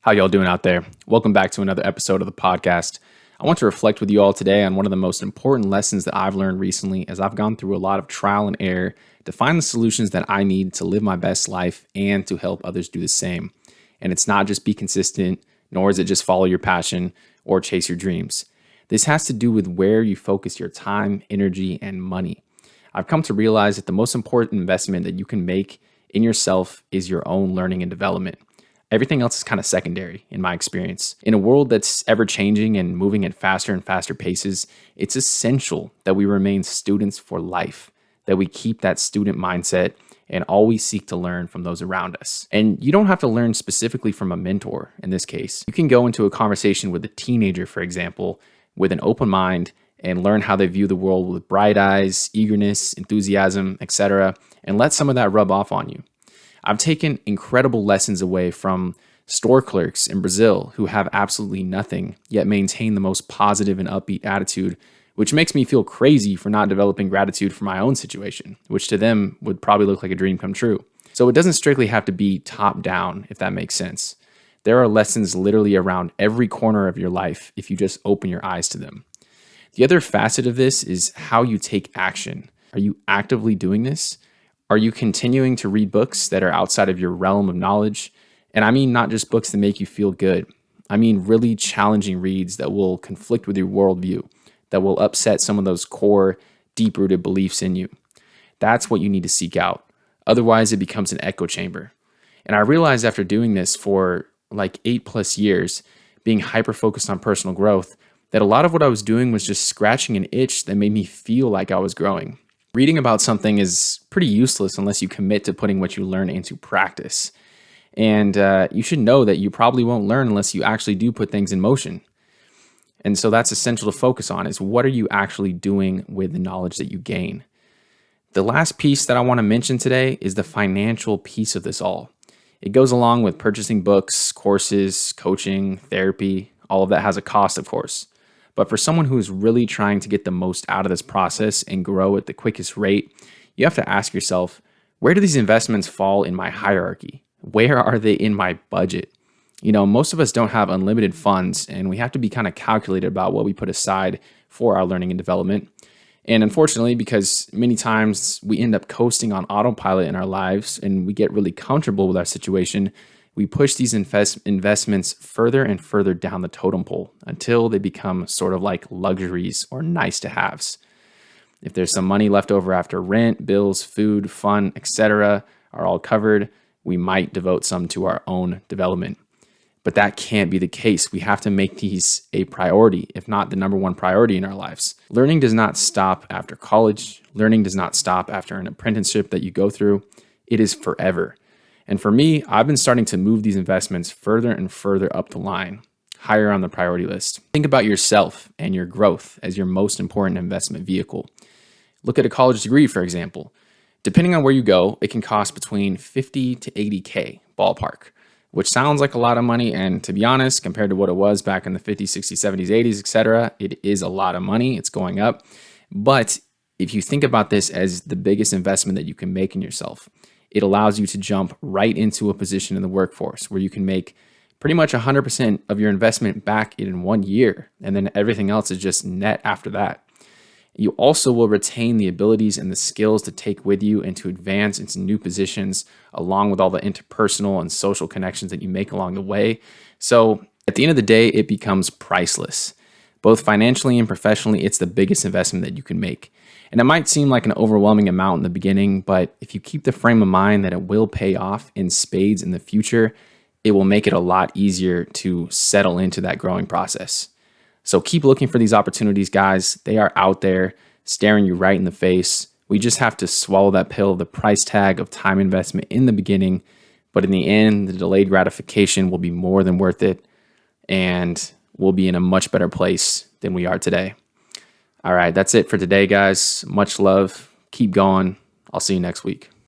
How y'all doing out there? Welcome back to another episode of the podcast. I want to reflect with you all today on one of the most important lessons that I've learned recently as I've gone through a lot of trial and error to find the solutions that I need to live my best life and to help others do the same. And it's not just be consistent, nor is it just follow your passion or chase your dreams. This has to do with where you focus your time, energy, and money. I've come to realize that the most important investment that you can make in yourself is your own learning and development. Everything else is kind of secondary in my experience. In a world that's ever changing and moving at faster and faster paces, it's essential that we remain students for life, that we keep that student mindset and always seek to learn from those around us. And you don't have to learn specifically from a mentor in this case. You can go into a conversation with a teenager, for example, with an open mind and learn how they view the world with bright eyes, eagerness, enthusiasm, etc., and let some of that rub off on you. I've taken incredible lessons away from store clerks in Brazil who have absolutely nothing, yet maintain the most positive and upbeat attitude, which makes me feel crazy for not developing gratitude for my own situation, which to them would probably look like a dream come true. So it doesn't strictly have to be top down, if that makes sense. There are lessons literally around every corner of your life if you just open your eyes to them. The other facet of this is how you take action. Are you actively doing this? Are you continuing to read books that are outside of your realm of knowledge? And I mean not just books that make you feel good. I mean really challenging reads that will conflict with your worldview, that will upset some of those core, deep-rooted beliefs in you. That's what you need to seek out. Otherwise, it becomes an echo chamber. And I realized after doing this for like 8+ years, being hyper-focused on personal growth, that a lot of what I was doing was just scratching an itch that made me feel like I was growing. Reading about something is pretty useless unless you commit to putting what you learn into practice. And you should know that you probably won't learn unless you actually do put things in motion. And so that's essential to focus on is what are you actually doing with the knowledge that you gain? The last piece that I want to mention today is the financial piece of this all. It goes along with purchasing books, courses, coaching, therapy. All of that has a cost, of course. But for someone who's really trying to get the most out of this process and grow at the quickest rate, you have to ask yourself, where do these investments fall in my hierarchy? Where are they in my budget? You know, most of us don't have unlimited funds, and we have to be kind of calculated about what we put aside for our learning and development. And unfortunately, because many times we end up coasting on autopilot in our lives and we get really comfortable with our situation, we push these investments further and further down the totem pole until they become sort of like luxuries or nice to haves. If there's some money left over after rent, bills, food, fun, etc. are all covered, we might devote some to our own development. But that can't be the case. We have to make these a priority, if not the number one priority in our lives. Learning does not stop after college. Learning does not stop after an apprenticeship that you go through. It is forever. And for me, I've been starting to move these investments further and further up the line, higher on the priority list. Think about yourself and your growth as your most important investment vehicle. Look at a college degree, for example. Depending on where you go, it can cost between 50 to 80K ballpark, which sounds like a lot of money. And to be honest, compared to what it was back in the 50s, 60s, 70s, 80s, etc., it is a lot of money. It's going up. But if you think about this as the biggest investment that you can make in yourself, it allows you to jump right into a position in the workforce where you can make pretty much 100% of your investment back in 1 year. And then everything else is just net after that. You also will retain the abilities and the skills to take with you and to advance into new positions, along with all the interpersonal and social connections that you make along the way. So at the end of the day, it becomes priceless. Both financially and professionally, it's the biggest investment that you can make. And it might seem like an overwhelming amount in the beginning, but if you keep the frame of mind that it will pay off in spades in the future, it will make it a lot easier to settle into that growing process. So keep looking for these opportunities, guys. They are out there staring you right in the face. We just have to swallow that pill, the price tag of time investment in the beginning. But in the end, the delayed gratification will be more than worth it. And we'll be in a much better place than we are today. All right, that's it for today, guys. Much love. Keep going. I'll see you next week.